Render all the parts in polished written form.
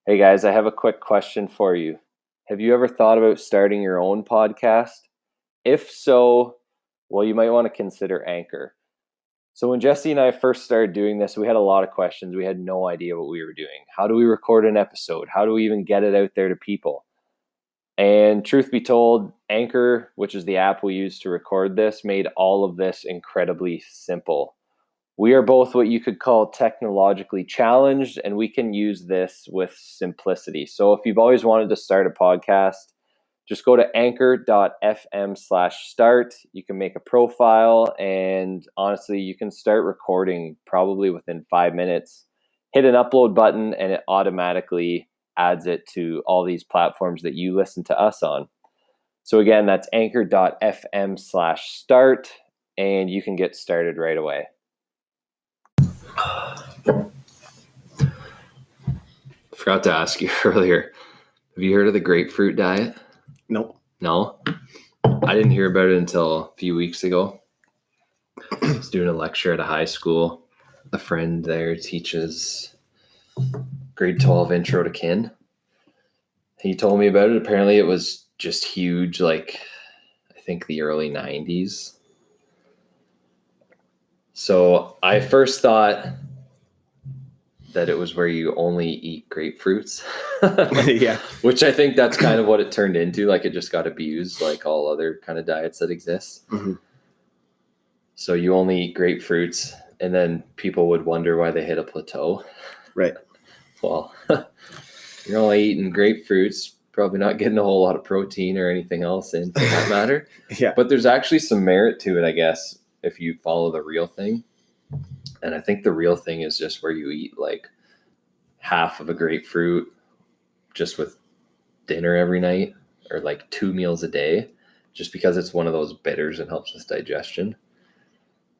Hey guys, I have a quick question for you. Have you ever thought about starting your own podcast? If so, well, you might want to consider Anchor. So when Jesse and I first started doing this, we had a lot of questions. We had no idea what we were doing. How do we record an episode? How do we even get it out there to people? And truth be told, Anchor, which is the app we use to record this, made all of this incredibly simple. We are both what you could call technologically challenged, and we can use this with simplicity. So if you've always wanted to start a podcast, just go to anchor.fm/start. You can make a profile, and honestly, you can start recording probably within 5 minutes. Hit an upload button, and it automatically adds it to all these platforms that you listen to us on. So again, that's anchor.fm/start, and you can get started right away. Forgot to ask you earlier. Have you heard of the grapefruit diet? Nope. No? I didn't hear about it until a few weeks ago. I was doing a lecture at a high school. A friend there teaches grade 12 intro to kin. He told me about it. Apparently it was just huge, like I think the early 90s. So I first thought that it was where you only eat grapefruits. Yeah. Which I think that's kind of what it turned into. Like it just got abused like all other kind of diets that exist. Mm-hmm. So you only eat grapefruits, and then people would wonder why they hit a plateau. Right. Well, you're only eating grapefruits, probably not getting a whole lot of protein or anything else in for that matter. Yeah. But there's actually some merit to it, I guess, if you follow the real thing. And I think the real thing is just where you eat like half of a grapefruit just with dinner every night, or like 2 meals a day, just because it's one of those bitters and helps with digestion.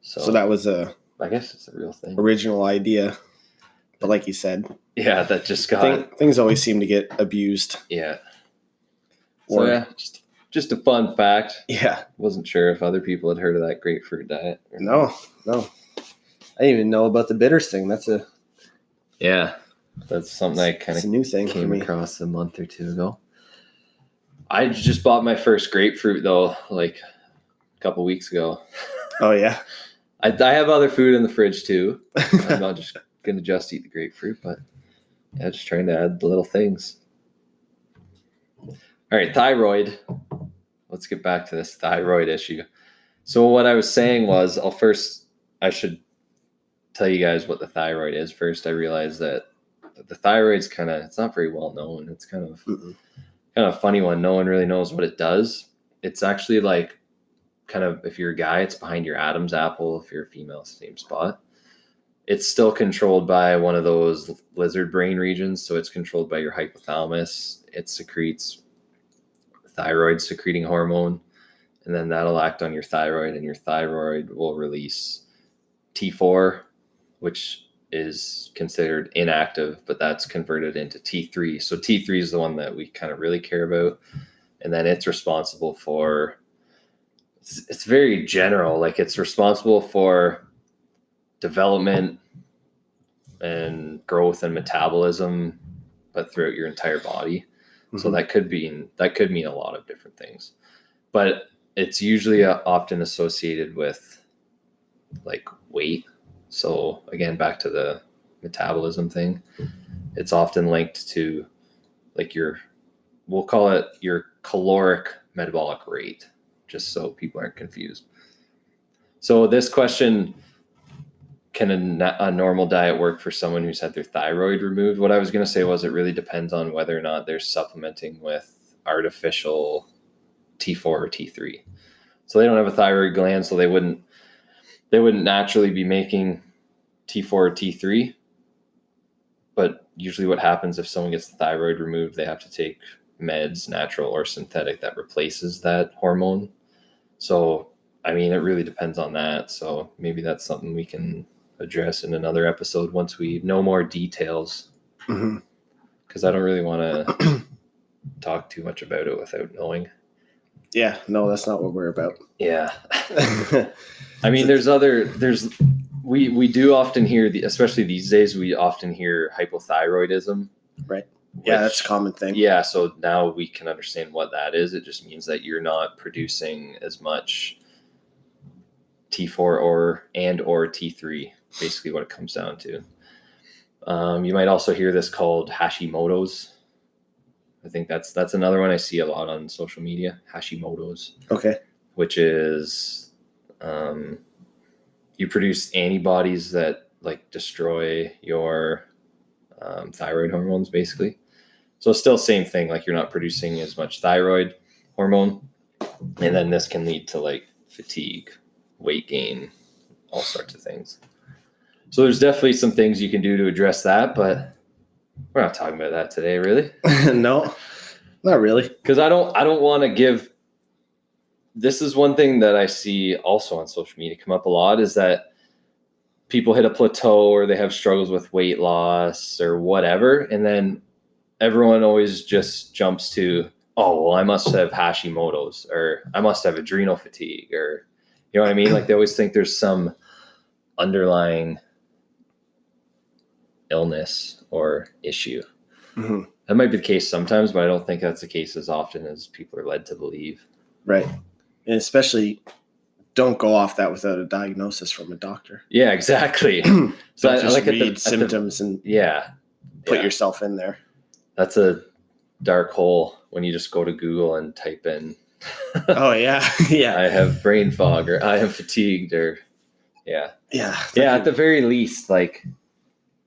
So that was I guess it's a real thing. Original idea. But like you said, yeah, that just got things always seem to get abused. Yeah. So yeah, just a fun fact. Yeah. Wasn't sure if other people had heard of that grapefruit diet. No. I didn't even know about the bitters thing. That's something I kind of a new thing came across a month or two ago. I just bought my first grapefruit though, like a couple weeks ago. Oh yeah. I have other food in the fridge too. I'm not just gonna eat the grapefruit, but yeah, just trying to add the little things. All right, thyroid. Let's get back to this thyroid issue. So what I was saying was, I should tell you guys what the thyroid is first. I realized that the thyroid's it's not very well known. It's kind of a funny one. No one really knows what it does. It's actually like if you're a guy, it's behind your Adam's apple. If you're a female, it's the same spot. It's still controlled by one of those lizard brain regions. So it's controlled by your hypothalamus. It secretes thyroid secreting hormone, and then that'll act on your thyroid, and your thyroid will release T4, which is considered inactive, but that's converted into T3. So T3 is the one that we kind of really care about. And then it's responsible for, it's very general. Like it's responsible for development and growth and metabolism, but throughout your entire body. Mm-hmm. So that could mean a lot of different things, but it's usually often associated with like weight. So again, back to the metabolism thing, it's often linked to like we'll call it your caloric metabolic rate, just so people aren't confused. So this question, can a normal diet work for someone who's had their thyroid removed? What I was going to say was it really depends on whether or not they're supplementing with artificial T4 or T3. So they don't have a thyroid gland, so they wouldn't naturally be making T4 or T3. But usually what happens if someone gets the thyroid removed, they have to take meds, natural or synthetic, that replaces that hormone. So, I mean, it really depends on that. So maybe that's something we can address in another episode once we know more details. Because I don't really want to talk too much about it without knowing. Yeah, no, that's not what we're about. Yeah. I mean, we do often hear, especially these days, we often hear hypothyroidism. Right. Yeah, that's a common thing. Yeah, so now we can understand what that is. It just means that you're not producing as much T4 or T3, basically what it comes down to. You might also hear this called Hashimoto's. I think that's another one I see a lot on social media, Hashimoto's. Okay. Which is you produce antibodies that like destroy your thyroid hormones, basically. So it's still same thing, like you're not producing as much thyroid hormone, and then this can lead to like fatigue, weight gain, all sorts of things. So there's definitely some things you can do to address that, but we're not talking about that today, really. No, not really. Because I don't want to give. This is one thing that I see also on social media come up a lot, is that people hit a plateau or they have struggles with weight loss or whatever, and then everyone always just jumps to, oh, well, I must have Hashimoto's, or I must have adrenal fatigue, or, you know what I mean? Like they always think there's some underlying illness or issue. Mm-hmm. That might be the case sometimes, but I don't think that's the case as often as people are led to believe. Right. And especially don't go off that without a diagnosis from a doctor. Yeah, exactly. So I like read symptoms and put yourself in there. That's a dark hole when you just go to Google and type in, oh, yeah. Yeah. I have brain fog, or I am fatigued, or yeah. At the very least, like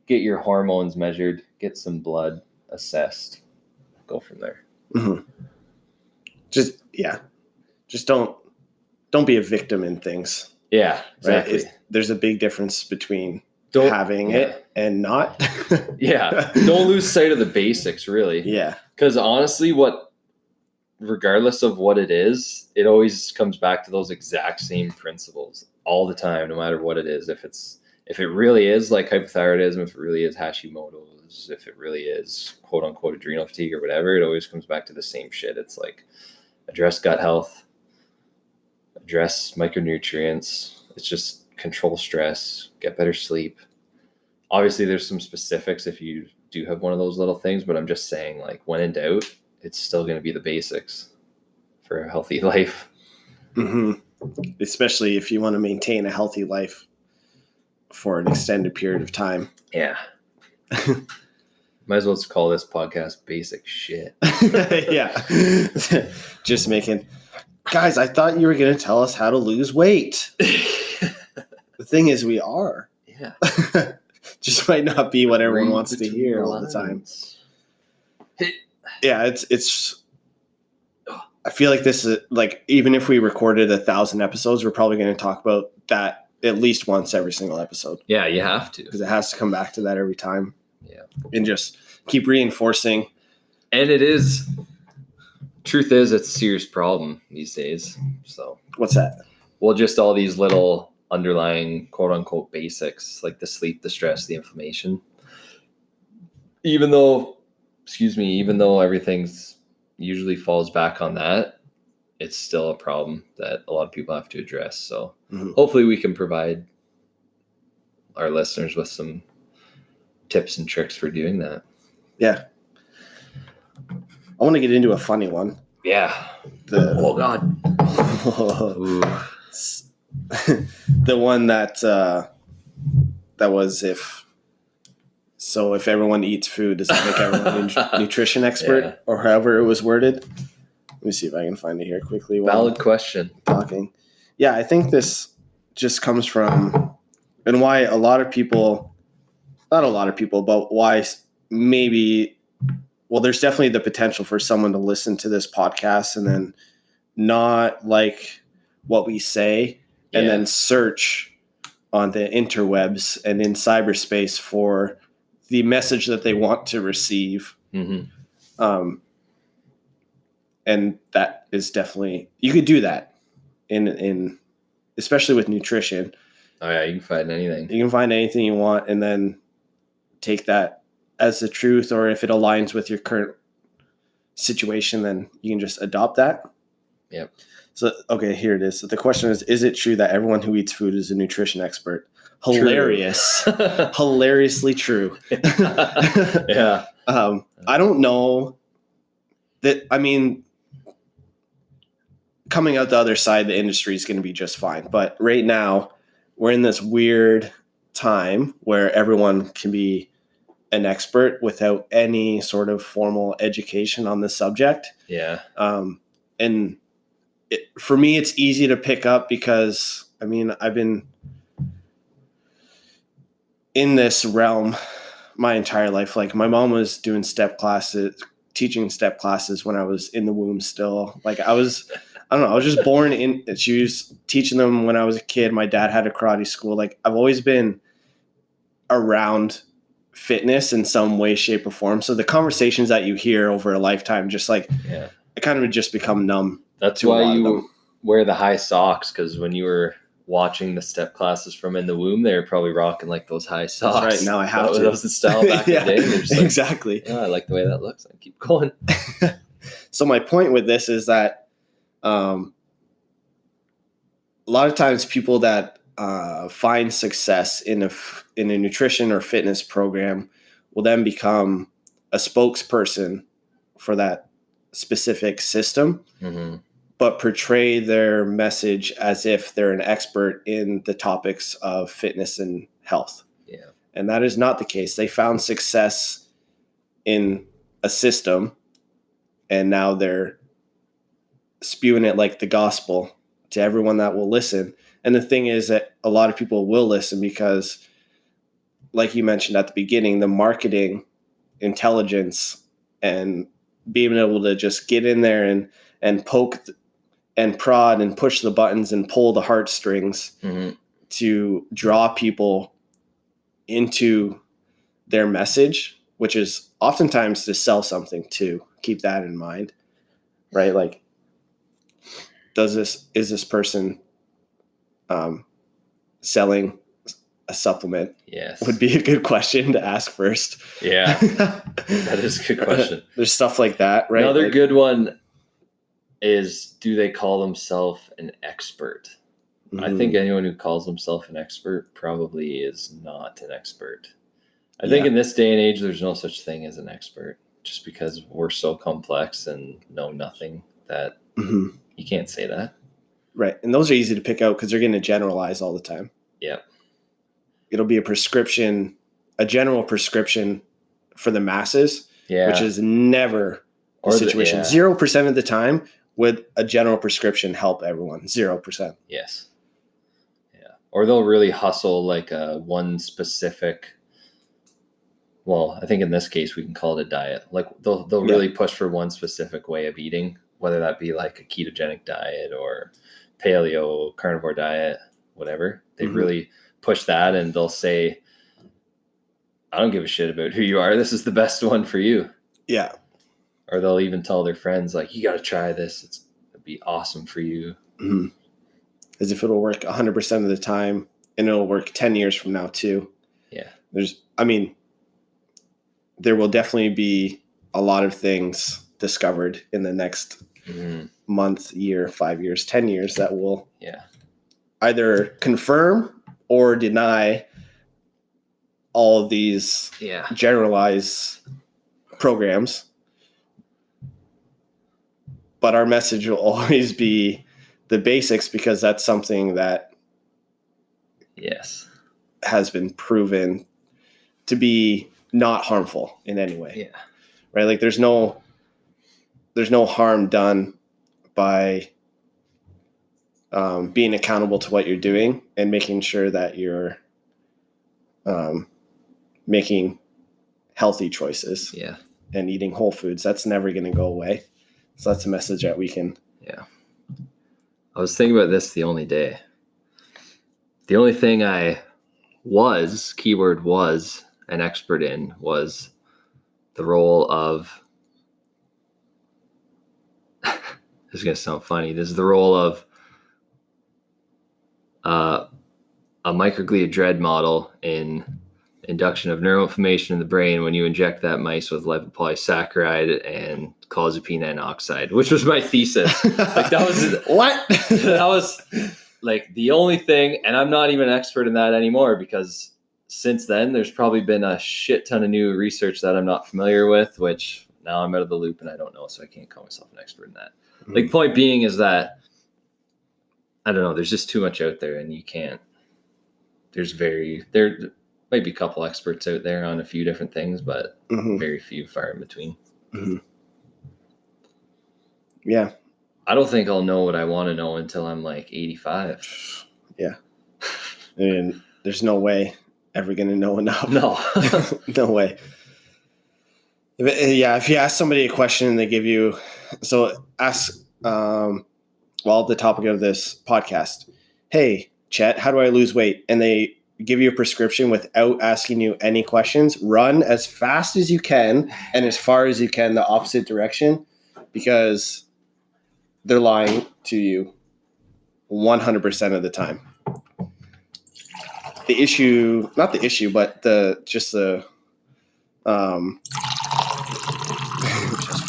get your hormones measured, get some blood assessed, go from there. Mm-hmm. Just don't be a victim in things. Yeah, exactly. Right? There's a big difference between having it and not. Yeah. Don't lose sight of the basics, really. Yeah. Because honestly, regardless of what it is, it always comes back to those exact same principles all the time, no matter what it is. If it really is like hypothyroidism, if it really is Hashimoto's, if it really is quote unquote adrenal fatigue or whatever, it always comes back to the same shit. It's like address gut health, address micronutrients. It's just control stress, get better sleep. Obviously, there's some specifics if you do have one of those little things, but I'm just saying, like, when in doubt, it's still going to be the basics for a healthy life. Mm-hmm. Especially if you want to maintain a healthy life for an extended period of time. Yeah. Might as well just call this podcast Basic Shit. Yeah. Just making... Guys, I thought you were going to tell us how to lose weight. The thing is, we are. Yeah. Just might not be what everyone wants to hear all the time. Yeah, it's. I feel like this is like, even if we recorded 1,000 episodes, we're probably going to talk about that at least once every single episode. Yeah, you have to, because it has to come back to that every time. Yeah, and just keep reinforcing. And it is. Truth is, it's a serious problem these days. So what's that? Well, just all these little underlying quote unquote basics, like the sleep, the stress, the inflammation. Even though everything's usually falls back on that, it's still a problem that a lot of people have to address. So hopefully we can provide our listeners with some tips and tricks for doing that. Yeah. I want to get into a funny one. Yeah. Oh God. The one that was if everyone eats food, does it make everyone a nutrition expert, or however it was worded? Let me see if I can find it here quickly. Valid question. Talking. Yeah, I think this just comes from, and why not a lot of people, but why maybe, well, there's definitely the potential for someone to listen to this podcast and then not like what we say, and then search on the interwebs and in cyberspace for the message that they want to receive. Mm-hmm. And that is definitely, you could do that in especially with nutrition. Oh yeah, you can find anything. You can find anything you want and then take that as the truth, or if it aligns with your current situation, then you can just adopt that. Yep. So, okay, here it is. So the question is it true that everyone who eats food is a nutrition expert? Hilarious. Hilariously true. Yeah. I don't know that. I mean, coming out the other side, the industry is going to be just fine. But right now, we're in this weird time where everyone can be an expert without any sort of formal education on the subject. Yeah. And for me, it's easy to pick up because, I mean, I've been in this realm my entire life. Like, my mom was doing teaching step classes when I was in the womb still. Like, I was just born in, she was teaching them when I was a kid. My dad had a karate school. Like, I've always been around fitness in some way, shape, or form. So the conversations that you hear over a lifetime, just like, I kind of just become numb. That's why you wear the high socks, because when you were watching the step classes from in the womb, they were probably rocking like those high socks. That's right. Now I have to. That was the style back in the day. Like, exactly. Oh, I like the way that looks. I keep going. So my point with this is that a lot of times people that find success in a nutrition or fitness program will then become a spokesperson for that specific system, but portray their message as if they're an expert in the topics of fitness and health. Yeah. And that is not the case. They found success in a system, and now they're spewing it like the gospel to everyone that will listen. And the thing is that a lot of people will listen because, like you mentioned at the beginning, the marketing intelligence and being able to just get in there and poke and prod and push the buttons and pull the heartstrings to draw people into their message, which is oftentimes to sell something too. Keep that in mind, right? Like, is this person selling a supplement? Yes. Would be a good question to ask first. Yeah. That is a good question. There's stuff like that, right? Another good one is, do they call themselves an expert? I think anyone who calls themselves an expert probably is not an expert. I think in this day and age, there's no such thing as an expert, just because we're so complex and know nothing that you can't say that. Right. And those are easy to pick out because they're going to generalize all the time. Yeah. It'll be a general prescription for the masses, which is never the situation. 0% of the time would a general prescription help everyone. 0%. Yes. Yeah. Or they'll really hustle like one specific, well, I think in this case we can call it a diet. Like they'll really push for one specific way of eating, whether that be like a ketogenic diet or paleo, carnivore diet, whatever. They really push that, and they'll say, I don't give a shit about who you are. This is the best one for you. Yeah. Or they'll even tell their friends, like, you got to try this. It'd be awesome for you. As if it'll work 100% of the time, and it'll work 10 years from now too. Yeah. There will definitely be a lot of things discovered in the next month, year, 5 years, 10 years that will either confirm or deny all of these generalized programs. But our message will always be the basics, because that's something that has been proven to be not harmful in any way. Yeah. Right? Like there's no harm done by being accountable to what you're doing and making sure that you're making healthy choices and eating whole foods. That's never going to go away. So that's a message that we can. Yeah. I was thinking about this the only day. The only thing I was an expert in was the role of, this is going to sound funny. This is the role of a microglia dread model in induction of neuroinflammation in the brain when you inject that mice with lipopolysaccharide and clozapine N oxide, which was my thesis. Like that was what? That was like the only thing, and I'm not even an expert in that anymore because since then, there's probably been a shit ton of new research that I'm not familiar with, which now I'm out of the loop and I don't know, so I can't call myself an expert in that. Mm-hmm. Like, point being is that, I don't know, there's just too much out there and you can't, there might be a couple experts out there on a few different things, but very few, far in between. Mm-hmm. Yeah. I don't think I'll know what I want to know until I'm like 85. Yeah. I mean, there's no way ever going to know enough. No. No way. If you ask somebody a question and they give you, ask, the topic of this podcast, hey, Chet, how do I lose weight? And they give you a prescription without asking you any questions. Run as fast as you can and as far as you can the opposite direction, because they're lying to you 100% of the time. Not the issue, but just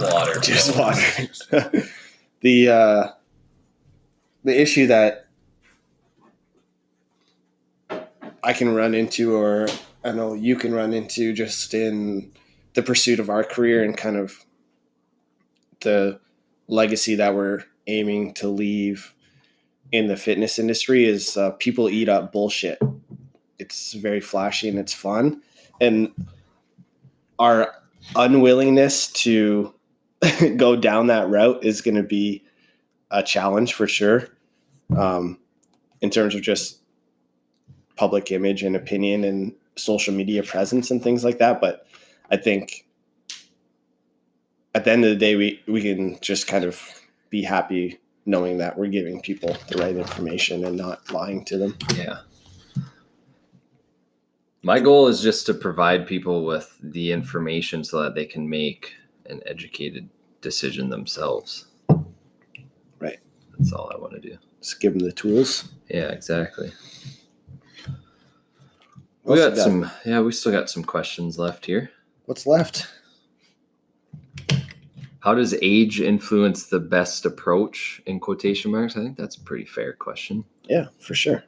water. Just water. The issue that I can run into, or I know you can run into, just in the pursuit of our career and kind of the legacy that we're aiming to leave in the fitness industry, is people eat up bullshit. It's very flashy and it's fun. And our unwillingness to go down that route is going to be a challenge for sure, in terms of just public image and opinion and social media presence and things like that. But I think at the end of the day, we can just kind of be happy knowing that we're giving people the right information and not lying to them. Yeah. My goal is just to provide people with the information so that they can make an educated decision themselves. Right. That's all I want to do. Just give them the tools. Yeah, exactly. We still got some questions left here. What's left? How does age influence the best approach, in quotation marks? I think that's a pretty fair question. Yeah, for sure.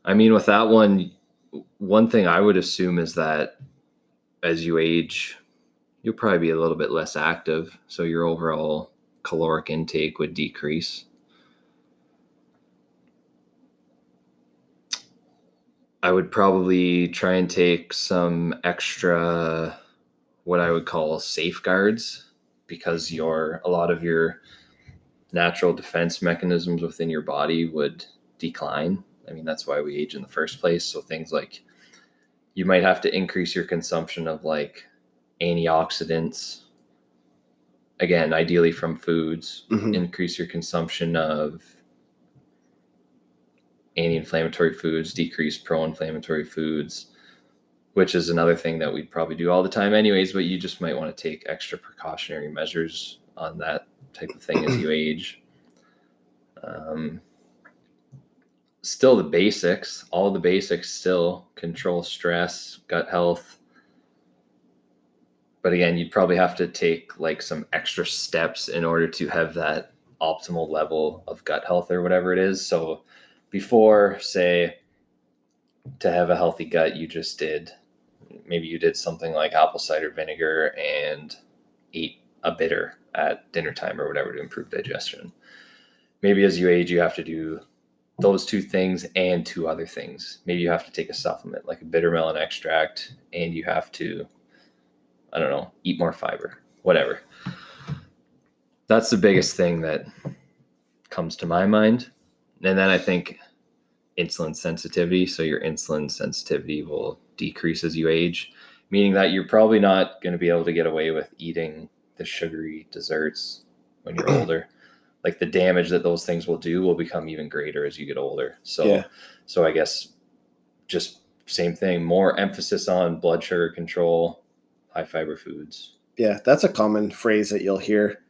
I mean, with that one thing I would assume is that as you age, you'll probably be a little bit less active, so your overall caloric intake would decrease. I would probably try and take some extra, what I would call safeguards, because a lot of your natural defense mechanisms within your body would decline. I mean, that's why we age in the first place. So things like, you might have to increase your consumption of like antioxidants, again, ideally from foods, increase your consumption of anti-inflammatory foods, decrease pro-inflammatory foods, which is another thing that we'd probably do all the time anyways, but you just might want to take extra precautionary measures on that type of thing as you age. Still the basics, all the basics still: control stress, gut health. But again, you'd probably have to take like some extra steps in order to have that optimal level of gut health or whatever it is. So before, say, to have a healthy gut, you did something like apple cider vinegar and ate a bitter at dinner time or whatever to improve digestion. Maybe as you age, you have to do those two things and two other things. Maybe you have to take a supplement like a bitter melon extract, and you have to, I don't know, eat more fiber, whatever. That's the biggest thing that comes to my mind. And then I think insulin sensitivity. So your insulin sensitivity will decrease as you age, meaning that you're probably not going to be able to get away with eating the sugary desserts when you're older. Like the damage that those things will do will become even greater as you get older. So I guess just same thing, more emphasis on blood sugar control, high fiber foods. Yeah, that's a common phrase that you'll hear.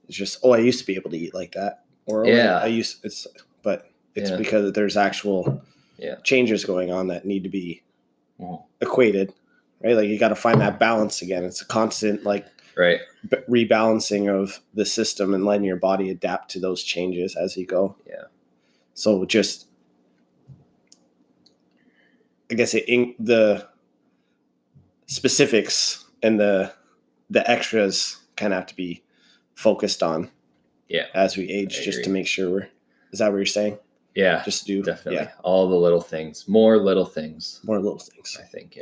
It's just, I used to be able to eat like that. Or it's because there's actual changes going on that need to be equated, right? Like you got to find that balance again. It's a constant rebalancing of the system and letting your body adapt to those changes as you go. Yeah. So just I guess the specifics and the extras kind of have to be focused on as we age, just to make sure is that what you're saying? Yeah, just do definitely all the little things, more little things, I think.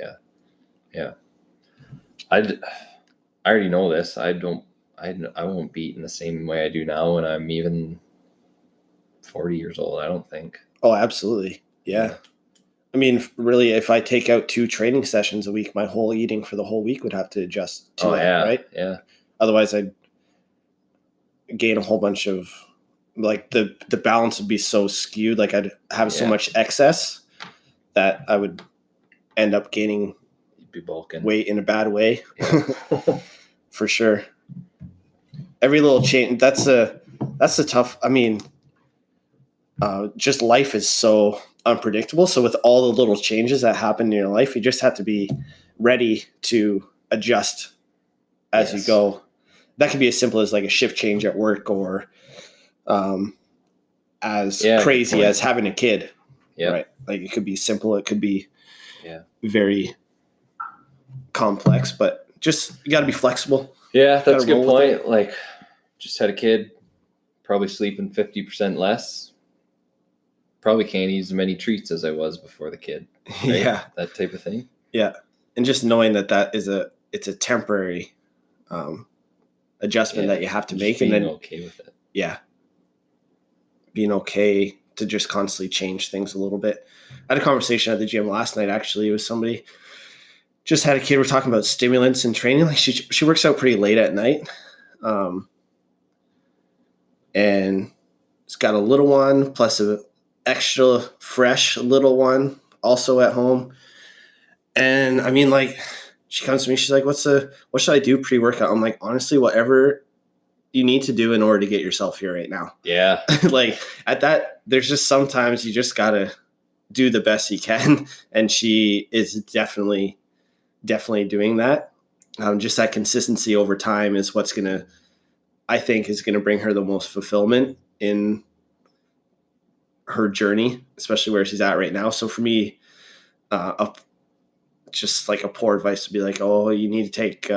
I already know this. I won't beat in the same way I do now when I'm even 40 years old, I don't think. Oh, absolutely. Yeah. I mean, really, if I take out 2 training sessions a week, my whole eating for the whole week would have to adjust to it, right? Yeah. Otherwise, I'd gain a whole bunch of, like, the balance would be so skewed. Like, I'd have so much excess that I would end up gaining weight in a bad way. For sure. Every little change, that's a tough, I mean, just life is so unpredictable. So with all the little changes that happen in your life, you just have to be ready to adjust as you go. That could be as simple as like a shift change at work, or as crazy as having a kid. Right. Like, it could be simple. It could be very complex, but just, you got to be flexible. Yeah, that's a good point. Like, just had a kid, probably sleeping 50% less. Probably can't eat as many treats as I was before the kid. Right? Yeah. That type of thing. Yeah. And just knowing that it's a temporary adjustment that you have to make. And then okay with it. Yeah. Being okay to just constantly change things a little bit. I had a conversation at the gym last night, actually, with somebody. Just had a kid. We're talking about stimulants and training. Like, she works out pretty late at night. And it's got a little one plus a extra fresh little one also at home. And I mean, like, she comes to me, she's like, what should I do pre-workout? I'm like, honestly, whatever you need to do in order to get yourself here right now. Yeah. Like, at that, there's just sometimes you just gotta do the best you can. And she is definitely doing that. Just that consistency over time is what's I think is gonna bring her the most fulfillment in her journey, especially where she's at right now. So for me, just like a poor advice to be like, oh, you need to take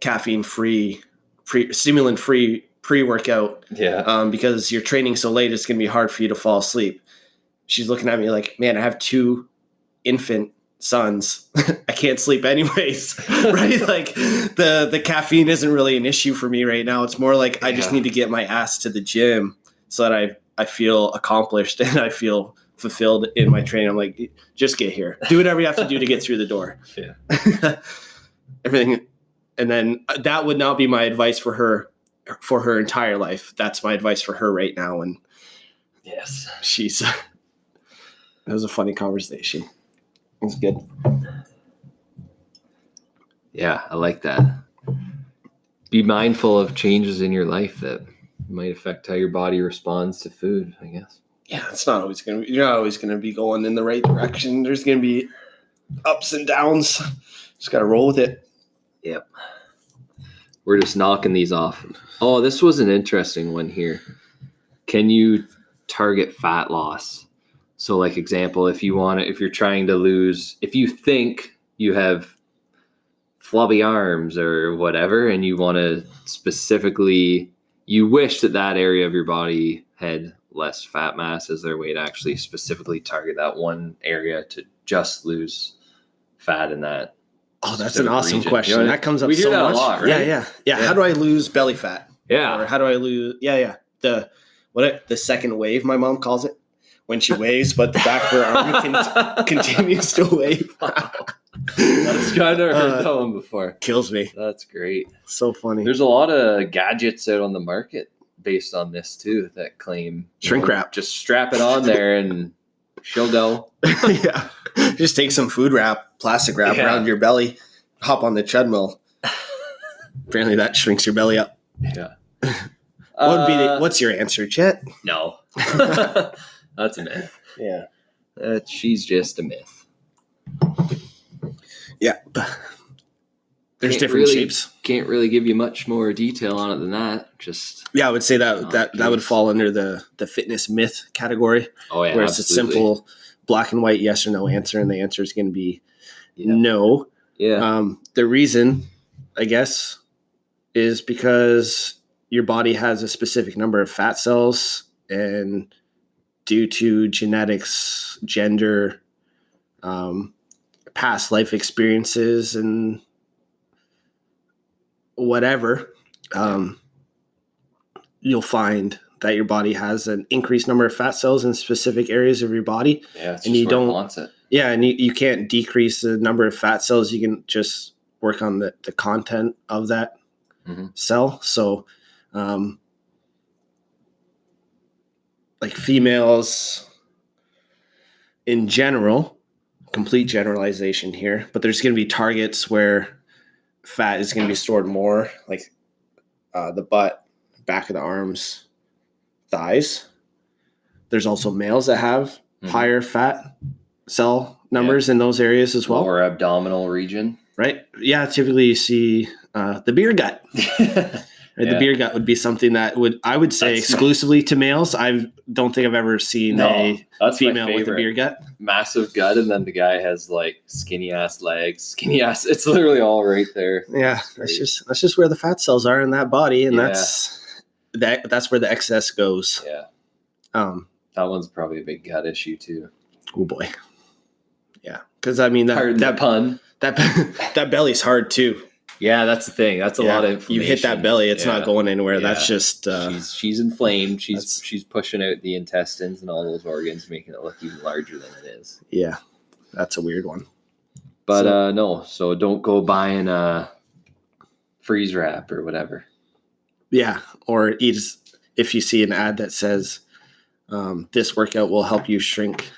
caffeine-free, stimulant-free pre-workout. Yeah. Because you're training so late, it's going to be hard for you to fall asleep. She's looking at me like, man, I have 2 infant sons. I can't sleep anyways. Right? Like, the caffeine isn't really an issue for me right now. It's more like I just need to get my ass to the gym so that I feel accomplished and I feel fulfilled in my training. I'm like, just get here. Do whatever you have to do to get through the door. Yeah. Everything. And then that would not be my advice for her entire life. That's my advice for her right now. And yes, it was a funny conversation. It was good. Yeah, I like that. Be mindful of changes in your life that might affect how your body responds to food, I guess. Yeah, you're not always going to be going in the right direction. There's going to be ups and downs. Just got to roll with it. Yep. We're just knocking these off. Oh, this was an interesting one here. Can you target fat loss? So, like, example, if you're trying to lose, if you think you have flubby arms or whatever, and you want to specifically, you wish that area of your body had less fat mass, is there a way to actually specifically target that one area to just lose fat in that? Oh, that's an awesome question. You know, that comes up so much. A lot, right? Yeah. How do I lose belly fat? Yeah. Or how do I lose? Yeah. The second wave, my mom calls it, when she waves, but the back of her arm continues to wave. I've never heard that one before. Kills me. That's great. So funny. There's a lot of gadgets out on the market based on this too that claim shrink wrap. Just strap it on there and she'll go. Yeah. Just take some food wrap, plastic wrap around your belly, hop on the treadmill. Apparently that shrinks your belly up. Yeah. What's your answer, Chet? No. That's a myth. Yeah. She's just a myth. Yeah. There's different shapes. Can't really give you much more detail on it than that. Just Yeah, I would say that would fall under the fitness myth category. Oh yeah, where it's absolutely. a simple black and white yes or no answer, and the answer is going to be no. Yeah. The reason, I guess, is because your body has a specific number of fat cells, and due to genetics, gender, past life experiences, and whatever, you'll find that your body has an increased number of fat cells in specific areas of your body. Yeah, it's and just you where don't it wants it. Yeah, and you can't decrease the number of fat cells. You can just work on the content of that cell. So, like females in general, complete generalization here, but there's going to be targets where fat is going to be stored more, like the butt, back of the arms, thighs. There's also males that have higher fat cell numbers in those areas as well. Lower abdominal region. Right? Yeah, typically you see the beer gut. Right? The beer gut would be something that I would say exclusively to males. I don't think I've ever seen a female with a beer gut. Massive gut, and then the guy has like skinny ass legs, skinny ass. It's literally all right there. Yeah, that's just where the fat cells are in that body, and that's where the excess goes. Yeah. That one's probably a big gut issue too. Oh boy. Yeah, because I mean that pun. That belly's hard too. Yeah, that's the thing. That's a lot of information. You hit that belly, it's not going anywhere. Yeah. That's just she's inflamed. She's pushing out the intestines and all those organs, making it look even larger than it is. Yeah, that's a weird one. But so don't go buying a freeze wrap or whatever. Yeah, or if you see an ad that says this workout will help you shrink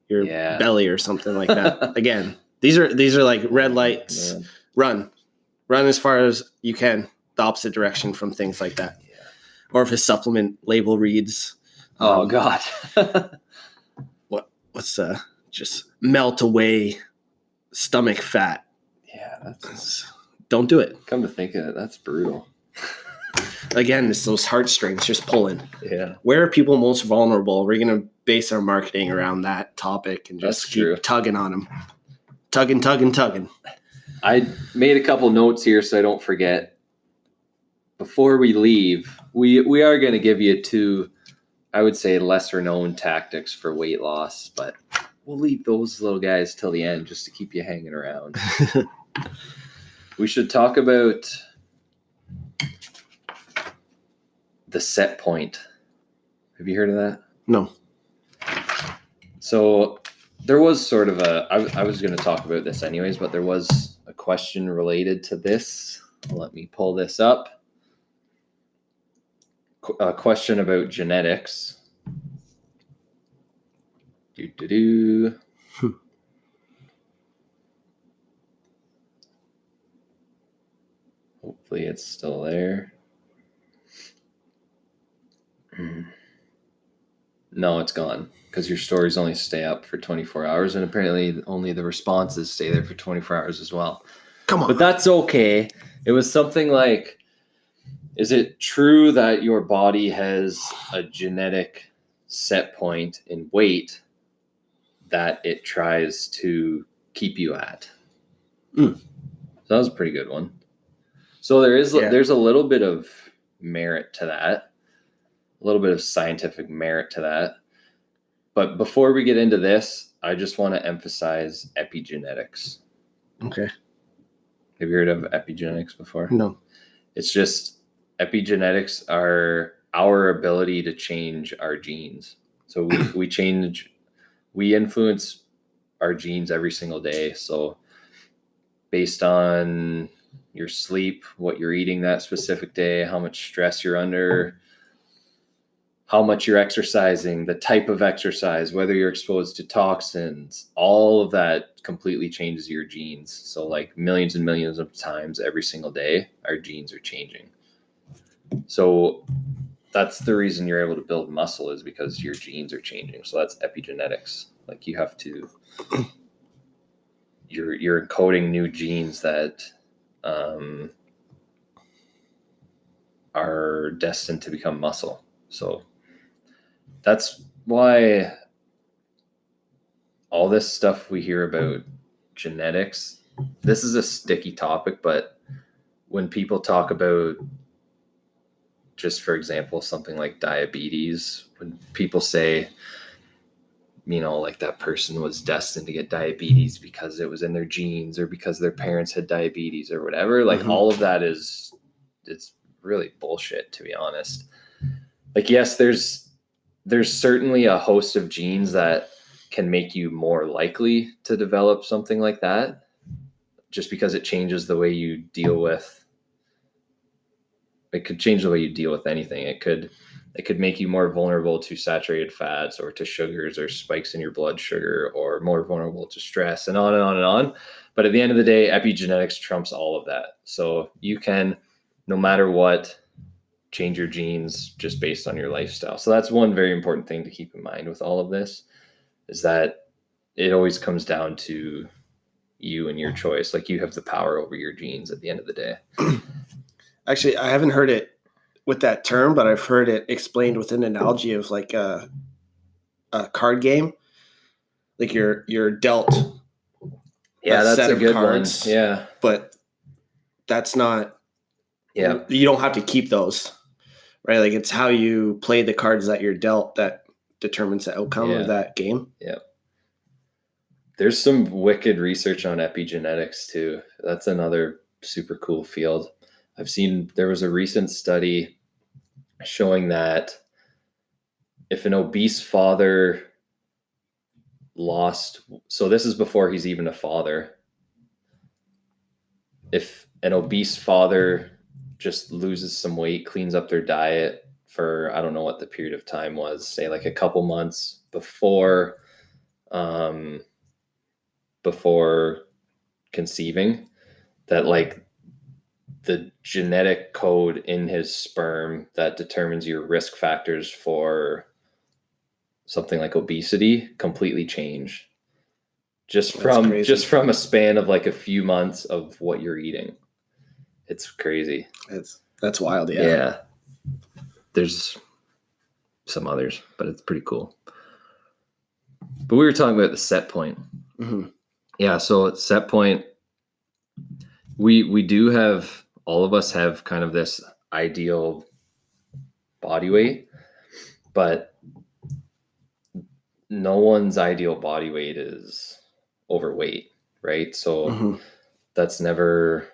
your belly or something like that. Again, these are like red lights. Man. Run as far as you can, the opposite direction from things like that. Yeah. Or if a supplement label reads, oh God, what's just melt away stomach fat. Yeah, don't do it. Come to think of it, that's brutal. Again, it's those heartstrings just pulling. Yeah. Where are people most vulnerable? We're going to base our marketing around that topic and just keep tugging on them. Tugging. I made a couple notes here so I don't forget. Before we leave, we are going to give you 2, I would say, lesser known tactics for weight loss, but we'll leave those little guys till the end just to keep you hanging around. We should talk about the set point. Have you heard of that? No. So there was sort of I was going to talk about this anyways, but there was a question related to this. Let me pull this up. A question about genetics. Hopefully it's still there. No, it's gone because your stories only stay up for 24 hours, and apparently only the responses stay there for 24 hours as well. Come on. But that's okay. It was something like, is it true that your body has a genetic set point in weight that it tries to keep you at? So that was a pretty good one. So there's a little bit of merit to that. A little bit of scientific merit to that. But before we get into this, I just want to emphasize epigenetics. Okay. Have you heard of epigenetics before? No. It's just epigenetics are our ability to change our genes. So we influence our genes every single day. So based on your sleep, what you're eating that specific day, how much stress you're under, how much you're exercising, the type of exercise, whether you're exposed to toxins, all of that completely changes your genes. So like millions and millions of times every single day, our genes are changing. So that's the reason you're able to build muscle, is because your genes are changing. So that's epigenetics. Like you have to, you're encoding new genes that are destined to become muscle. So that's why all this stuff we hear about genetics, this is a sticky topic, but when people talk about, just for example, something like diabetes, when people say, like that person was destined to get diabetes because it was in their genes or because their parents had diabetes or whatever, like all of that it's really bullshit, to be honest. Like, yes, there's certainly a host of genes that can make you more likely to develop something like that, just because it changes the way you deal with, it could change the way you deal with anything. It could make you more vulnerable to saturated fats or to sugars or spikes in your blood sugar, or more vulnerable to stress, and on and on and on. But at the end of the day, epigenetics trumps all of that. So you can, no matter what, change your genes just based on your lifestyle. So that's one very important thing to keep in mind with all of this, is that it always comes down to you and your choice. Like, you have the power over your genes at the end of the day. Actually, I haven't heard it with that term, but I've heard it explained with an analogy of like a card game. Like you're dealt that's set a of good cards, one. Yeah. But that's not, yeah, you don't have to keep those, right? Like, it's how you play the cards that you're dealt that determines the outcome of that game. Yeah. There's some wicked research on epigenetics too. That's another super cool field. I've seen, there was a recent study showing that if an obese father lost, so this is before he's even a father, if an obese father just loses some weight, cleans up their diet for, I don't know what the period of time was, say like a couple months before conceiving, that like the genetic code in his sperm that determines your risk factors for something like obesity completely change just from a span of like a few months of what you're eating. It's crazy. That's wild. Yeah. There's some others, but it's pretty cool. But we were talking about the set point. Yeah. So at set point, we do have, all of us have kind of this ideal body weight, but no one's ideal body weight is overweight, right? So that's never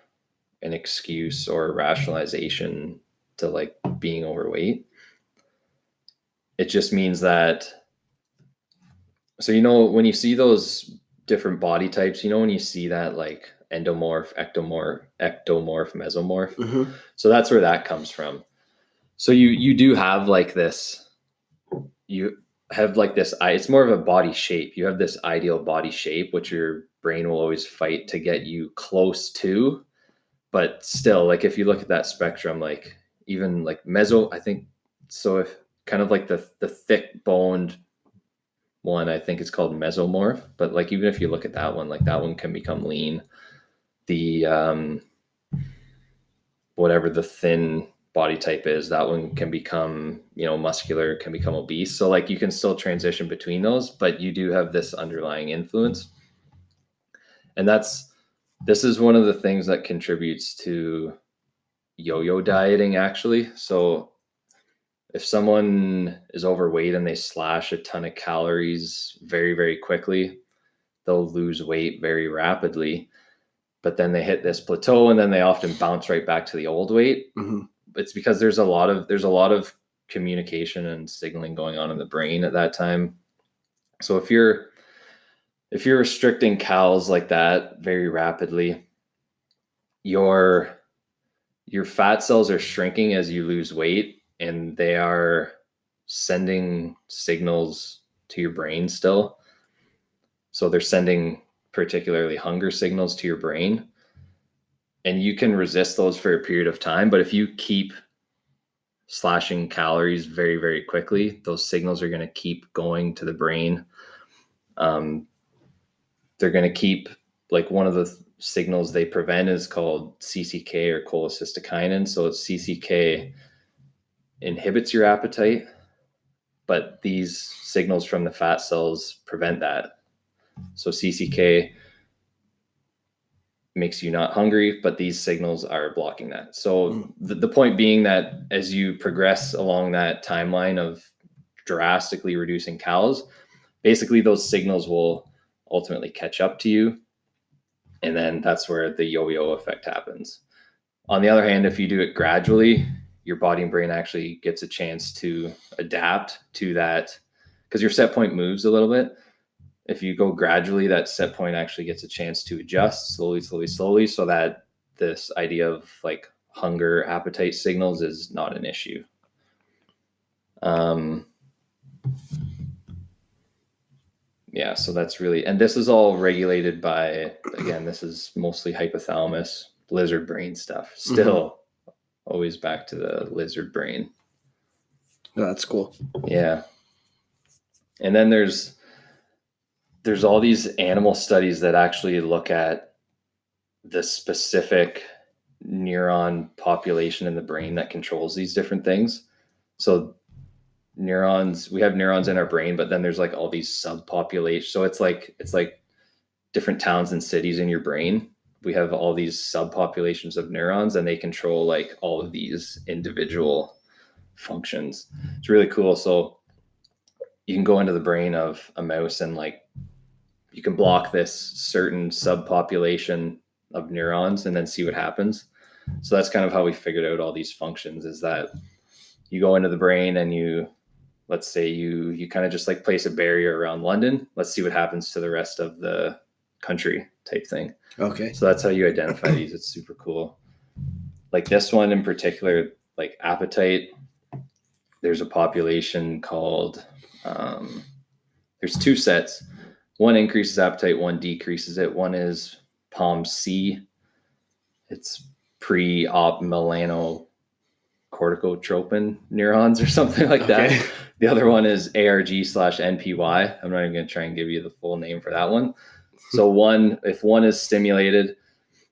an excuse or a rationalization to like being overweight. It just means that, so when you see those different body types, when you see that like endomorph, ectomorph, mesomorph. So that's where that comes from. So you do have like this, it's more of a body shape. You have this ideal body shape, which your brain will always fight to get you close to. But still, like if you look at that spectrum, like even like I think, so if kind of like the thick boned one, I think it's called mesomorph. But like, even if you look at that one, like that one can become lean. The whatever the thin body type is, that one can become, muscular, can become obese. So like you can still transition between those, but you do have this underlying influence. And this is one of the things that contributes to yo-yo dieting, actually. So if someone is overweight and they slash a ton of calories very, very quickly, they'll lose weight very rapidly. But then they hit this plateau and then they often bounce right back to the old weight. It's because there's a lot of communication and signaling going on in the brain at that time. So if you're restricting calories like that very rapidly, your fat cells are shrinking as you lose weight, and they are sending signals to your brain still. So they're sending particularly hunger signals to your brain, and you can resist those for a period of time. But if you keep slashing calories very, very quickly, those signals are going to keep going to the brain. They're going to keep like one of the signals they prevent is called CCK or cholecystokinin. So CCK inhibits your appetite, but these signals from the fat cells prevent that. So CCK makes you not hungry, but these signals are blocking that. So the point being that as you progress along that timeline of drastically reducing calories, basically those signals will ultimately catch up to you. And then that's where the yo-yo effect happens. On the other hand, if you do it gradually, your body and brain actually gets a chance to adapt to that, because your set point moves a little bit. If you go gradually, that set point actually gets a chance to adjust slowly, so that this idea of like hunger, appetite signals is not an issue. Yeah, so that's really, and this is all regulated by, again, this is mostly hypothalamus, lizard brain stuff. Still, always back to the lizard brain. Oh, that's cool. Yeah. And then there's all these animal studies that actually look at the specific neuron population in the brain that controls these different things. So neurons, we have neurons in our brain, but then there's like all these subpopulations. So it's like different towns and cities in your brain. We have all these subpopulations of neurons, and they control like all of these individual functions. It's really cool. So you can go into the brain of a mouse and like you can block this certain subpopulation of neurons and then see what happens. So that's kind of how we figured out all these functions, is that you go into the brain and you, let's say you kind of just like place a barrier around London. Let's see what happens to the rest of the country type thing. Okay. So that's how you identify these. It's super cool. Like this one in particular, like appetite, there's a population called, there's two sets. One increases appetite, one decreases it. One is POMC. It's pre-op melanocorticotropin neurons or something like that. The other one is ARG/NPY. I'm not even going to try and give you the full name for that one. So if one is stimulated,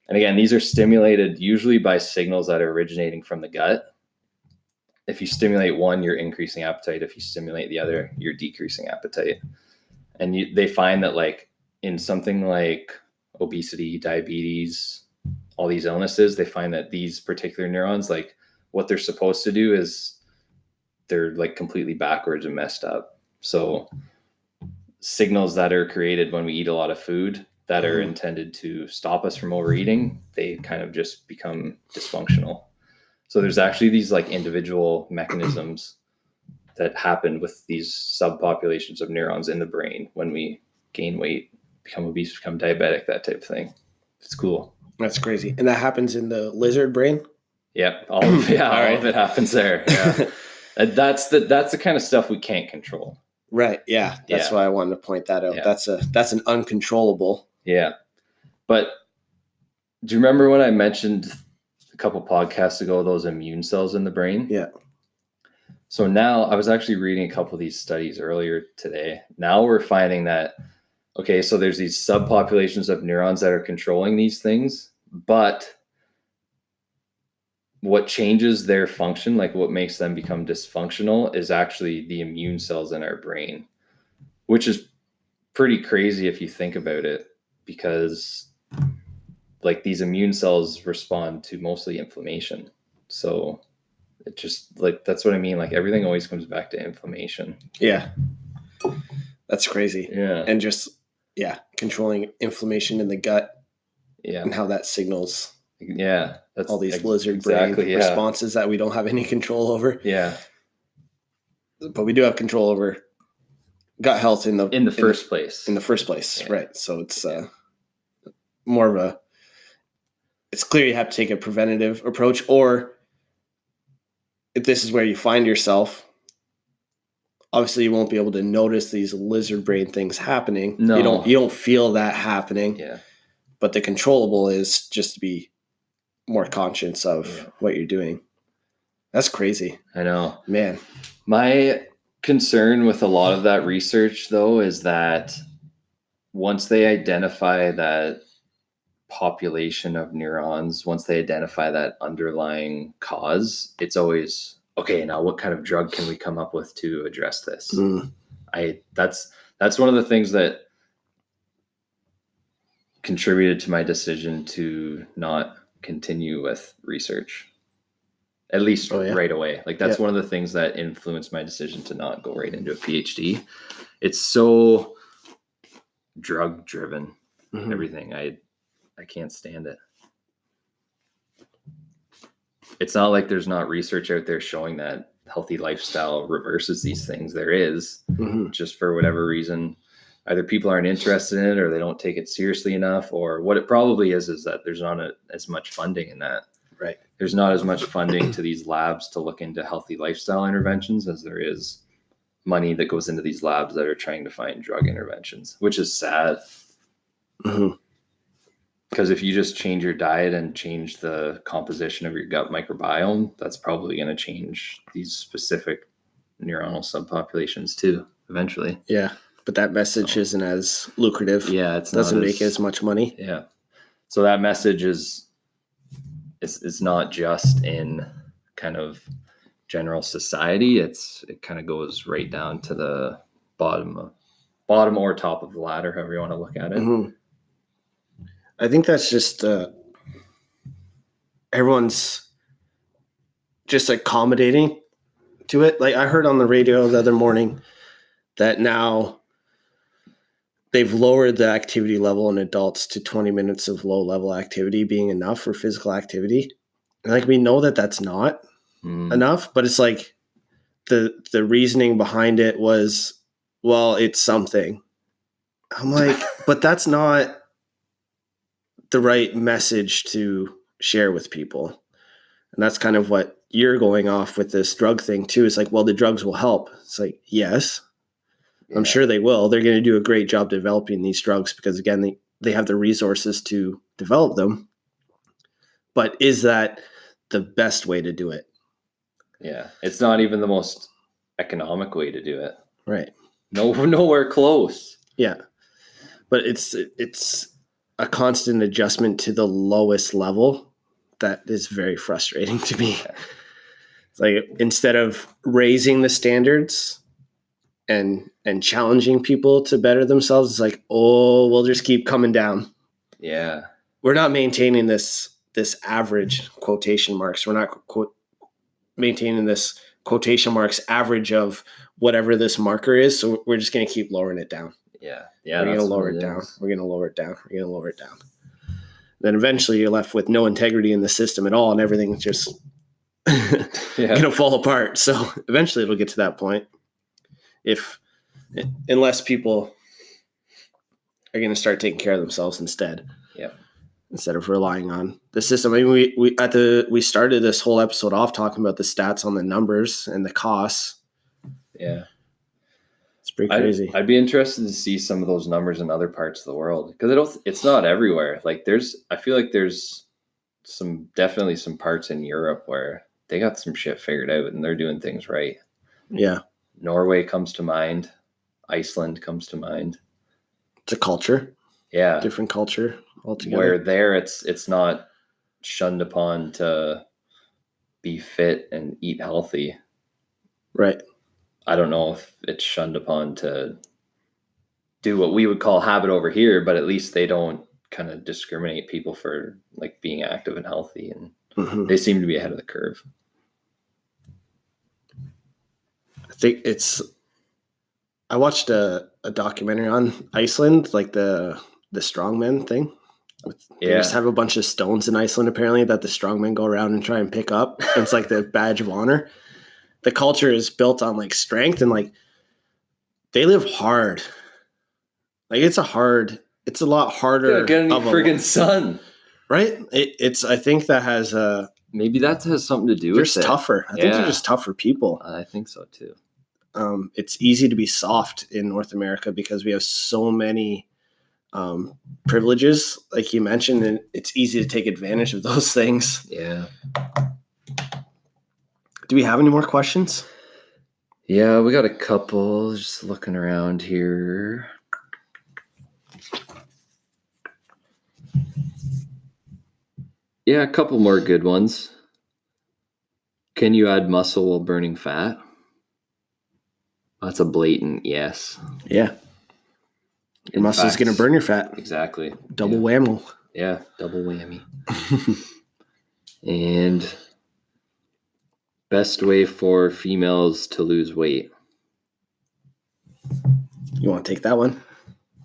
and again, these are stimulated usually by signals that are originating from the gut. If you stimulate one, you're increasing appetite. If you stimulate the other, you're decreasing appetite. And they find that like in something like obesity, diabetes, all these illnesses, they find that these particular neurons, like what they're supposed to do is they're like completely backwards and messed up. So signals that are created when we eat a lot of food that are intended to stop us from overeating, they kind of just become dysfunctional. So there's actually these like individual mechanisms that happen with these subpopulations of neurons in the brain when we gain weight, become obese, become diabetic, that type of thing. It's cool. That's crazy. And that happens in the lizard brain? Yep. All of it happens there. Yeah. That's the kind of stuff we can't control. Right. Yeah. That's why I wanted to point that out. Yeah. That's an uncontrollable. Yeah. But do you remember when I mentioned a couple podcasts ago, those immune cells in the brain? Yeah. So now I was actually reading a couple of these studies earlier today. Now we're finding that, okay, so there's these subpopulations of neurons that are controlling these things, but what changes their function, like what makes them become dysfunctional, is actually the immune cells in our brain, which is pretty crazy if you think about it, because like these immune cells respond to mostly inflammation. So it just like, that's what I mean. Like everything always comes back to inflammation. Yeah. That's crazy. Yeah. And just, controlling inflammation in the gut. Yeah. And how that signals. Yeah. That's all these lizard brain responses that we don't have any control over. Yeah. But we do have control over gut health in the first place. In the first place. Yeah. Right. So it's more of a, it's clear you have to take a preventative approach, or if this is where you find yourself, obviously you won't be able to notice these lizard brain things happening. No. You don't feel that happening. Yeah. But the controllable is just to be more conscious of what you're doing. That's crazy. I know. Man. My concern with a lot of that research though is that once they identify that population of neurons, once they identify that underlying cause, it's always, okay, now what kind of drug can we come up with to address this? That's one of the things that contributed to my decision to not continue with research, at least right away. Like that's one of the things that influenced my decision to not go right into a PhD. It's so drug driven, everything. I can't stand it. It's not like there's not research out there showing that healthy lifestyle reverses these things. There is, just for whatever reason, either people aren't interested in it or they don't take it seriously enough, or what it probably is that there's not as much funding in that. Right. There's not as much funding to these labs to look into healthy lifestyle interventions as there is money that goes into these labs that are trying to find drug interventions, which is sad. Because if you just change your diet and change the composition of your gut microbiome, that's probably going to change these specific neuronal subpopulations too, eventually. Yeah, but that message isn't as lucrative. Yeah, it doesn't make as much money. Yeah, so that message is not just in kind of general society. It kind of goes right down to the bottom or top of the ladder, however you want to look at it. I think that's just everyone's just accommodating to it. Like I heard on the radio the other morning that now they've lowered the activity level in adults to 20 minutes of low level activity being enough for physical activity. And like we know that that's not enough, but it's like the reasoning behind it was, well, it's something. I'm like, but that's not the right message to share with people. And that's kind of what you're going off with this drug thing too. It's like, well, the drugs will help. It's like, yes, I'm sure they will. They're going to do a great job developing these drugs because again, they have the resources to develop them. But is that the best way to do it? Yeah. It's not even the most economic way to do it. Right. Nowhere close. Yeah. But it's a constant adjustment to the lowest level that is very frustrating to me. It's like instead of raising the standards and challenging people to better themselves, it's like, oh, we'll just keep coming down. Yeah. We're not maintaining this average quotation marks. We're not maintaining this quotation marks average of whatever this marker is. So we're just going to keep lowering it down. Yeah. We're going to lower it down. We're going to lower it down. We're going to lower it down. Then eventually you're left with no integrity in the system at all, and everything's just going to fall apart. So eventually it'll get to that point. Unless people are going to start taking care of themselves instead. Yeah. Instead of relying on the system. I mean, we started this whole episode off talking about the stats on the numbers and the costs. Yeah. It's pretty crazy. I'd be interested to see some of those numbers in other parts of the world because it's not everywhere. Like I feel like there's definitely some parts in Europe where they got some shit figured out and they're doing things right. Yeah. Norway comes to mind. Iceland comes to mind. It's a culture. Yeah. Different culture altogether. Where there it's not shunned upon to be fit and eat healthy. Right. I don't know if it's shunned upon to do what we would call habit over here, but at least they don't kind of discriminate people for like being active and healthy, and they seem to be ahead of the curve. I think I watched a documentary on Iceland, like the strongmen thing. They just have a bunch of stones in Iceland apparently that the strongmen go around and try and pick up. And it's like the badge of honor. The culture is built on like strength and like they live hard. Like it's a lot harder. Yeah, get any friggin' sun. Right? I think that has maybe that has something to do with it. They're tougher. I think they're just tougher people. I think so too. It's easy to be soft in North America because we have so many privileges, like you mentioned, and it's easy to take advantage of those things. Yeah. Do we have any more questions? Yeah, we got a couple. Just looking around here. Yeah, a couple more good ones. Can you add muscle while burning fat? That's a blatant yes. Yeah. Your muscle's going to burn your fat. Exactly. Double whammo. Yeah, double whammy. And best way for females to lose weight? You want to take that one?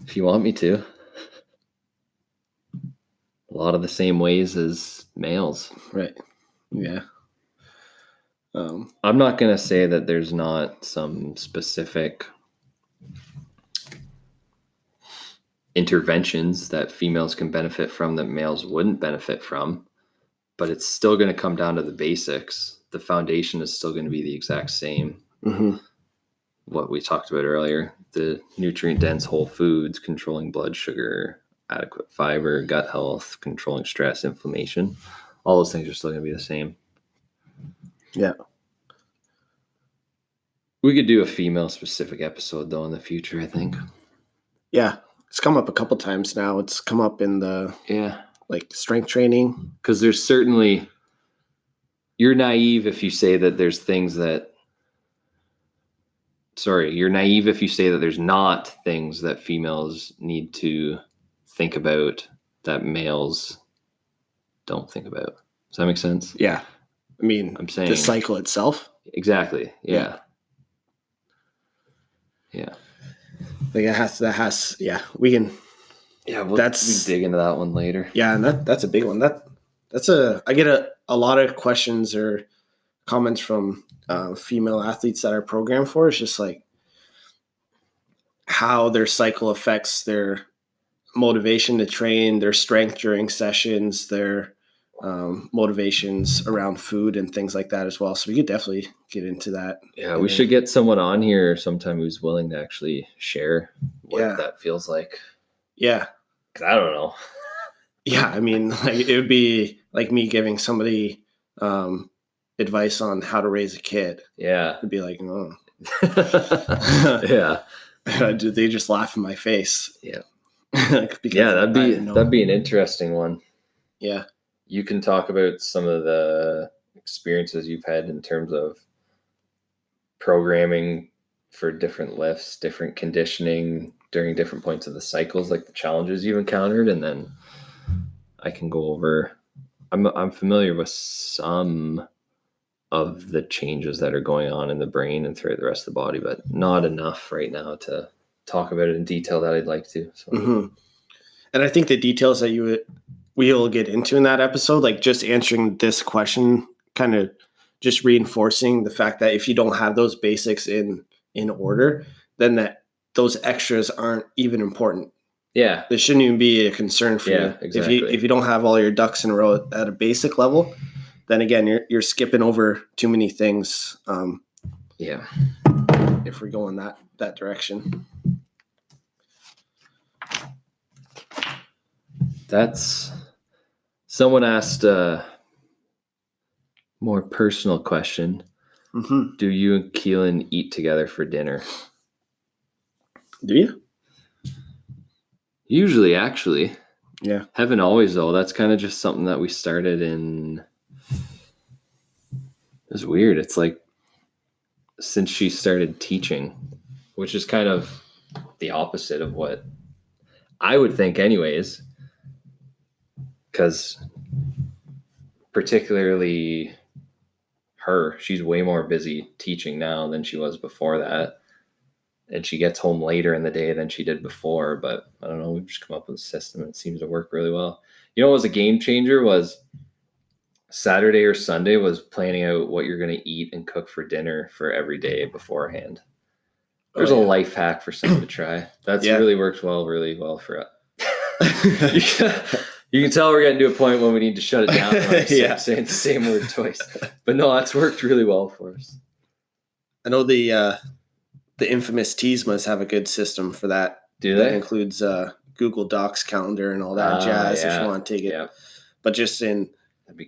If you want me to. A lot of the same ways as males. Right. Yeah. I'm not going to say that there's not some specific interventions that females can benefit from that males wouldn't benefit from, but it's still going to come down to the basics. The foundation is still going to be the exact same. Mm-hmm. What we talked about earlier, the nutrient-dense whole foods, controlling blood sugar, adequate fiber, gut health, controlling stress, inflammation, all those things are still going to be the same. Yeah. We could do a female-specific episode, though, in the future, I think. Yeah. It's come up a couple times now. It's come up in the like strength training. Because there's certainly, you're naive if you say that there's things that, you're naive if you say that there's not things that females need to think about that males don't think about. Does that make sense? Yeah. I mean, I'm saying the cycle itself. Exactly. Yeah. Yeah. Like that has, yeah, we can. Yeah, we dig into that one later. Yeah, and that's a big one. I get a lot of questions or comments from female athletes that are programmed for. It's just like how their cycle affects their motivation to train, their strength during sessions, their motivations around food and things like that as well. So we could definitely get into that. Yeah, we should get someone on here sometime who's willing to actually share what that feels like. Yeah. Because I don't know. Yeah, I mean, like, it would be like me giving somebody advice on how to raise a kid. Yeah. It'd be like, oh. Yeah. They just laugh in my face. Yeah. Yeah, that'd be an interesting one. Yeah. You can talk about some of the experiences you've had in terms of programming for different lifts, different conditioning during different points of the cycles, like the challenges you've encountered, and then I can go over. I'm familiar with some of the changes that are going on in the brain and throughout the rest of the body, but not enough right now to talk about it in detail that I'd like to. So. Mm-hmm. And I think the details that we'll get into in that episode, like just answering this question, kind of just reinforcing the fact that if you don't have those basics in order, then those extras aren't even important. Yeah. This shouldn't even be a concern for you. Exactly. If you don't have all your ducks in a row at a basic level, then again, you're skipping over too many things. If we're going that direction. Someone asked a more personal question. Mm-hmm. Do you and Keelan eat together for dinner? Do you? Usually, actually. Yeah. Haven't always, though. That's kind of just something that we started in. It's weird. It's like since she started teaching, which is kind of the opposite of what I would think anyways. Because particularly she's way more busy teaching now than she was before that. And she gets home later in the day than she did before. But I don't know, we've just come up with a system and it seems to work really well. You know what was a game changer was Saturday or Sunday was planning out what you're going to eat and cook for dinner for every day beforehand. There's a life hack for someone to try. That's really worked really well for us. You can tell we're getting to a point when we need to shut it down. Saying the same word twice. But no, that's worked really well for us. I know the infamous Teasmas have a good system for that. Do they? That includes Google Docs calendar and all that jazz if you want to take it. Yeah. But just in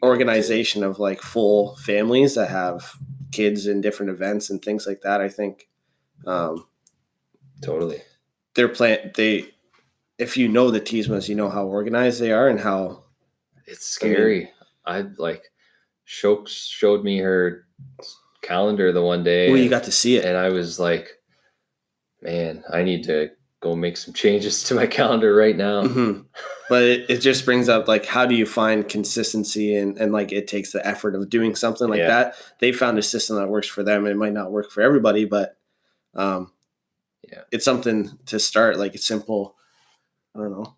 organization of like full families that have kids in different events and things like that, I think totally. If you know the Teasmas, you know how organized they are and how it's scary. I like showed me her calendar the one day. Well, you got to see it. And I was like, man, I need to go make some changes to my calendar right now. Mm-hmm. But it just brings up like, how do you find consistency and like it takes the effort of doing something like that. They found a system that works for them. It might not work for everybody, but it's something to start. Like it's simple. I don't know.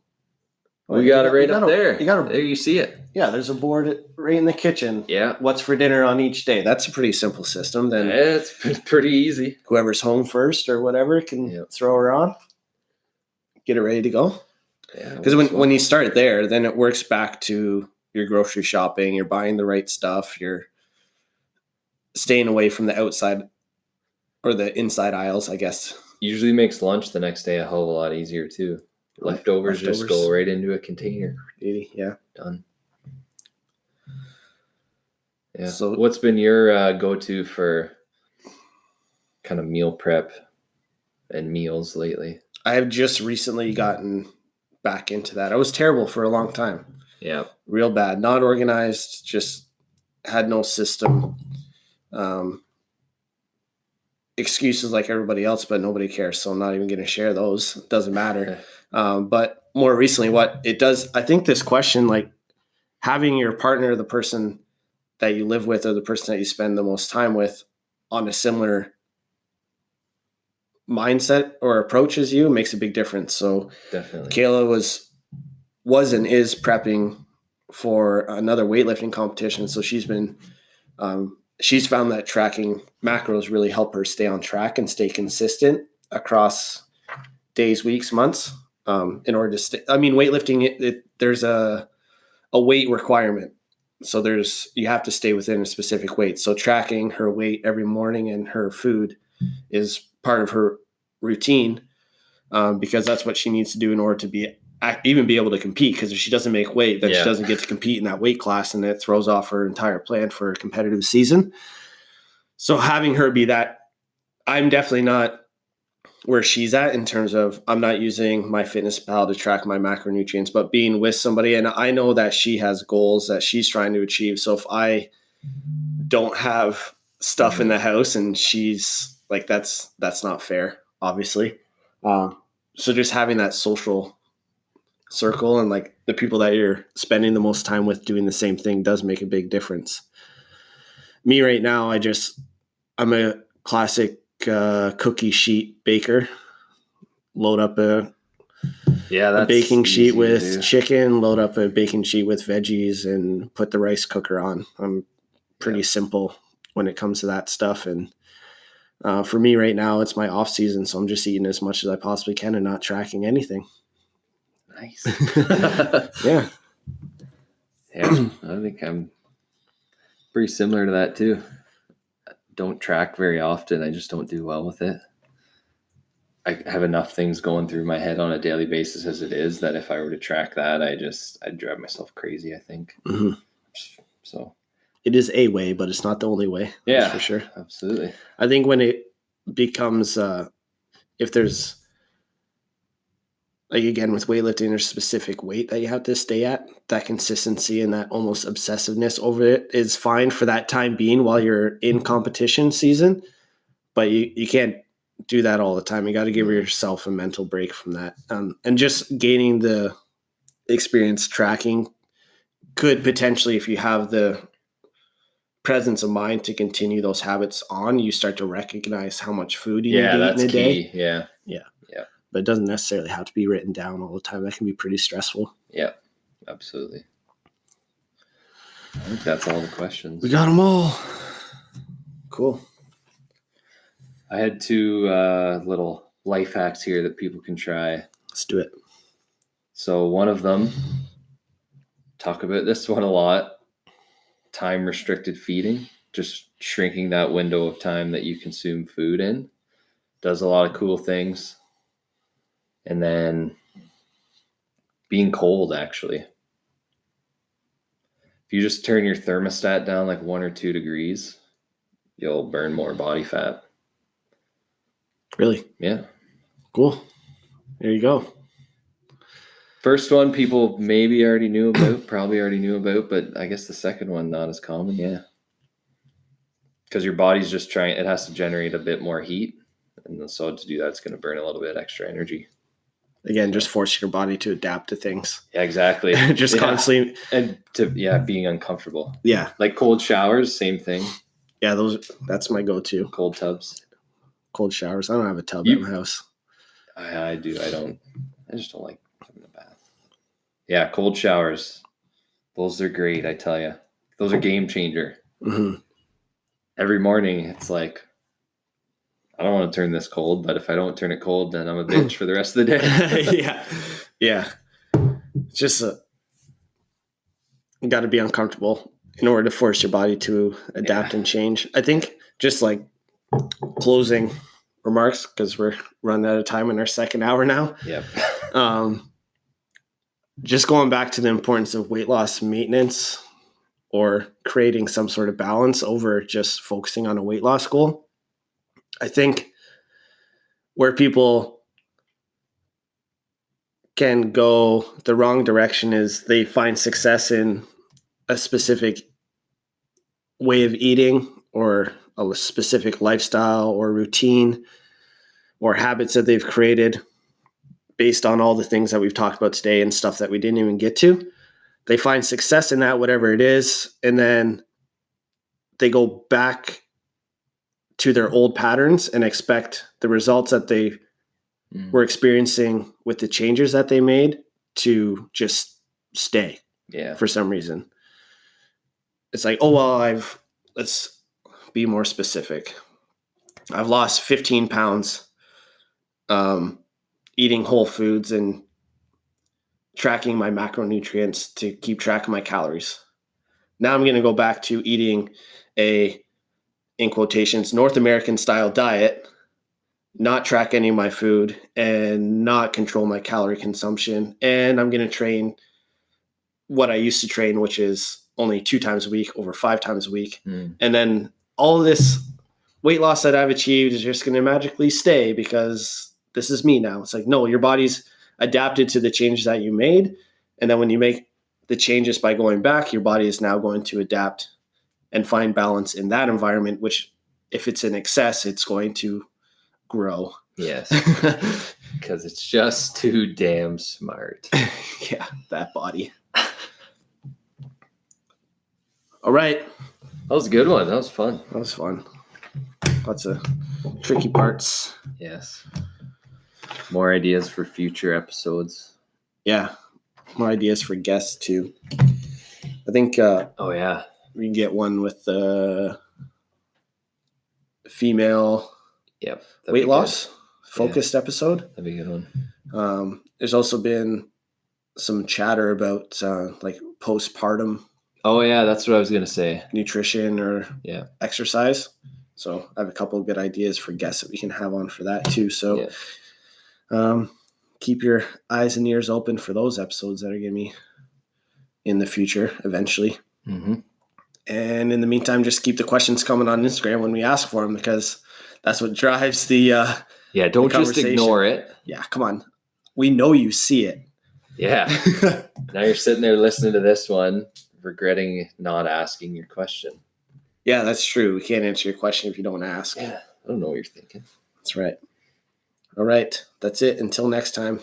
We got it right up there. There you see it. Yeah, there's a board right in the kitchen. Yeah. What's for dinner on each day? That's a pretty simple system. Then it's pretty easy. Whoever's home first or whatever can throw her on, get it ready to go. Yeah. Because when you start there, then it works back to your grocery shopping. You're buying the right stuff. You're staying away from the outside or the inside aisles, I guess. Usually makes lunch the next day a hell of a lot easier too. Leftovers just go right into a container. 80, yeah. Done. Yeah. So what's been your go-to for kind of meal prep and meals lately? I have just recently gotten back into that. I was terrible for a long time. Yeah. Real bad. Not organized, just had no system. Excuses like everybody else, but nobody cares. So I'm not even going to share those. It doesn't matter. But more recently, what it does, I think this question, like having your partner, the person that you live with or the person that you spend the most time with on a similar mindset or approach as you makes a big difference. So definitely Kayla was and is prepping for another weightlifting competition. So she's been, she's found that tracking macros really help her stay on track and stay consistent across days, weeks, months, in order to stay. I mean, weightlifting, there's a weight requirement. So you have to stay within a specific weight. So tracking her weight every morning and her food is part of her routine, because that's what she needs to do in order to even be able to compete. Because if she doesn't make weight, then she doesn't get to compete in that weight class, and it throws off her entire plan for a competitive season. So having her be that, I'm definitely not where she's at in terms of I'm not using MyFitnessPal to track my macronutrients, but being with somebody. And I know that she has goals that she's trying to achieve. So if I don't have stuff in the house and she's like, that's not fair, obviously. So just having that social circle and like the people that you're spending the most time with doing the same thing does make a big difference. Me right now, I'm a classic cookie sheet baker. Load up a baking sheet with chicken, load up a baking sheet with veggies, and put the rice cooker on. I'm pretty simple when it comes to that stuff. And for me right now, it's my off season, so I'm just eating as much as I possibly can and not tracking anything. Nice. Yeah. Yeah, I think I'm pretty similar to that too. Don't track very often. I just don't do well with it. I have enough things going through my head on a daily basis as it is that if I were to track that, I'd drive myself crazy, I think. Mm-hmm. So it is a way, but it's not the only way. Yeah, for sure. Absolutely. I think when it becomes, if there's, like again, with weightlifting, there's a specific weight that you have to stay at. That consistency and that almost obsessiveness over it is fine for that time being while you're in competition season, but you can't do that all the time. You got to give yourself a mental break from that. And just gaining the experience tracking could potentially, if you have the presence of mind to continue those habits on, you start to recognize how much food you need to eat in a day. Yeah. But it doesn't necessarily have to be written down all the time. That can be pretty stressful. Yeah, absolutely. I think that's all the questions. We got them all. Cool. I had two little life hacks here that people can try. Let's do it. So one of them, talk about this one a lot, time restricted feeding, just shrinking that window of time that you consume food in. Does a lot of cool things. And then being cold, actually. If you just turn your thermostat down like 1 or 2 degrees, you'll burn more body fat. Really? Yeah. Cool. There you go. First one people maybe already knew about, probably already knew about, but I guess the second one not as common, yeah. Because your body's just trying, it has to generate a bit more heat. And so to do that, it's going to burn a little bit extra energy. Again, just forcing your body to adapt to things. Yeah, exactly. Just constantly. And being uncomfortable. Yeah. Like cold showers, same thing. Yeah, that's my go-to. Cold tubs. Cold showers. I don't have a tub at my house. I do. I just don't like having a bath. Yeah, cold showers. Those are great, I tell you. Those are game changer. Mm-hmm. Every morning, it's like, I don't want to turn this cold, but if I don't turn it cold, then I'm a bitch for the rest of the day. Yeah. Just you got to be uncomfortable in order to force your body to adapt and change. I think just like closing remarks, because we're running out of time in our second hour now. Yep. Just going back to the importance of weight loss maintenance or creating some sort of balance over just focusing on a weight loss goal. I think where people can go the wrong direction is they find success in a specific way of eating or a specific lifestyle or routine or habits that they've created based on all the things that we've talked about today and stuff that we didn't even get to. They find success in that, whatever it is, and then they go back to their old patterns and expect the results that they were experiencing with the changes that they made to just stay for some reason. It's like, oh, well, let's be more specific. I've lost 15 pounds eating whole foods and tracking my macronutrients to keep track of my calories. Now I'm going to go back to eating a, in quotations, North American style diet, not track any of my food and not control my calorie consumption. And I'm going to train what I used to train, which is only 2 times a week over 5 times a week. And then all of this weight loss that I've achieved is just going to magically stay because this is me now. It's like, no, your body's adapted to the changes that you made. And then when you make the changes by going back, your body is now going to adapt and find balance in that environment, which if it's in excess, it's going to grow. Yes. Because it's just too damn smart. Yeah, that body. All right. That was a good one. That was fun. That was fun. Lots of tricky parts. Yes. More ideas for future episodes. Yeah. More ideas for guests too. I think we can get one with the female weight loss focused episode. That'd be a good one. There's also been some chatter about like postpartum. Oh yeah, that's what I was gonna say. Nutrition or exercise. So I have a couple of good ideas for guests that we can have on for that too. So keep your eyes and ears open for those episodes that are going to be in the future eventually. Mm-hmm. And in the meantime, just keep the questions coming on Instagram when we ask for them, because that's what drives the don't just ignore it. Yeah, come on. We know you see it. Yeah. Now you're sitting there listening to this one, regretting not asking your question. Yeah, that's true. We can't answer your question if you don't ask. Yeah, I don't know what you're thinking. That's right. All right. That's it. Until next time.